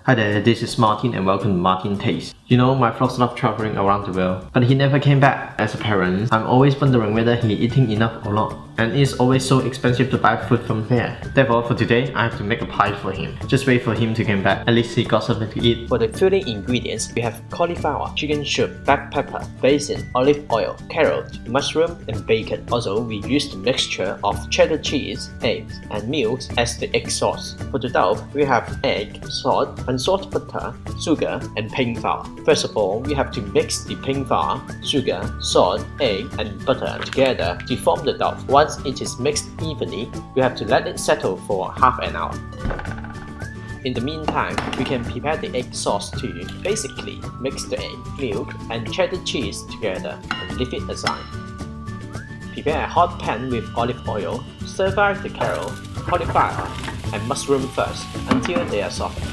Hi there, this is Martin and welcome to Martin Taste. You know, my vlogs love traveling around the world, but he never came back. As a parent, I'm always wondering whether he eating enough or not. And it's always so expensive to buy food from here. Therefore, for today, I have to make a pie for him. Just wait for him to come back. At least he got something to eat. For the filling ingredients, we have cauliflower, chicken soup, black pepper, basil, olive oil, carrot, mushroom, and bacon. Also, we use the mixture of cheddar cheese, eggs, and milk as the egg sauce. For the dough, we have egg, salt, unsalted butter, sugar, and plain flour. First of all, we have to mix the plain flour, sugar, salt, egg, and butter together to form the dough. Once it is mixed evenly, we have to let it settle for half an hour. In the meantime, we can prepare the egg sauce too. Basically, mix the egg, milk, and cheddar cheese together and leave it aside. Prepare a hot pan with olive oil. Stir fry the carrot, cauliflower, and mushroom first until they are softened.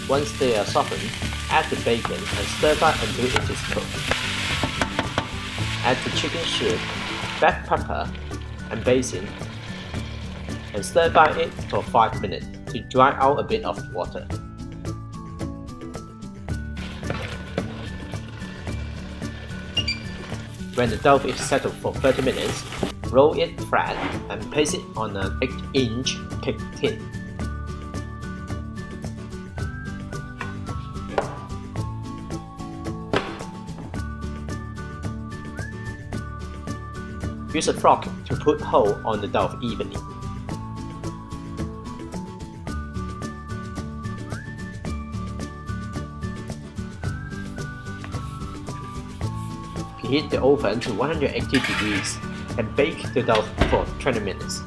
Once they are softened, add the bacon and stir fry until it is cooked. Add the chicken soup, black pepper, and basil, and stir fry it for 5 minutes to dry out a bit of water. When the dough is settled for 30 minutes, roll it flat and place it on an 8-inch cake tin. Use a fork to put hole on the dough evenly. Preheat the oven to 180 degrees and bake the dough for 20 minutes.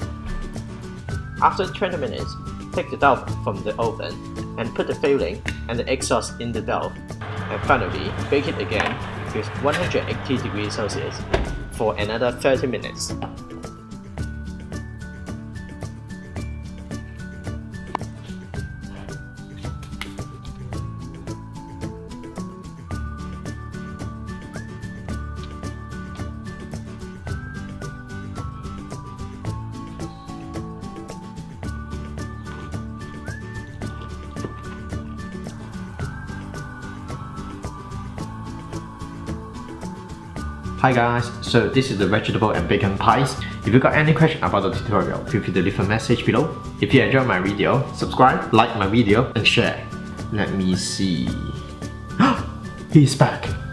After 20 minutes, take the dough from the oven and put the filling and the egg sauce in the dough. And finally, bake it again with 180 degrees Celsius for another 30 minutes. Hi guys, so this is the vegetable and bacon pies. If you got any question about the tutorial, feel free to leave a message below. If you enjoyed my video, subscribe, like my video, and share. Let me see. He's back!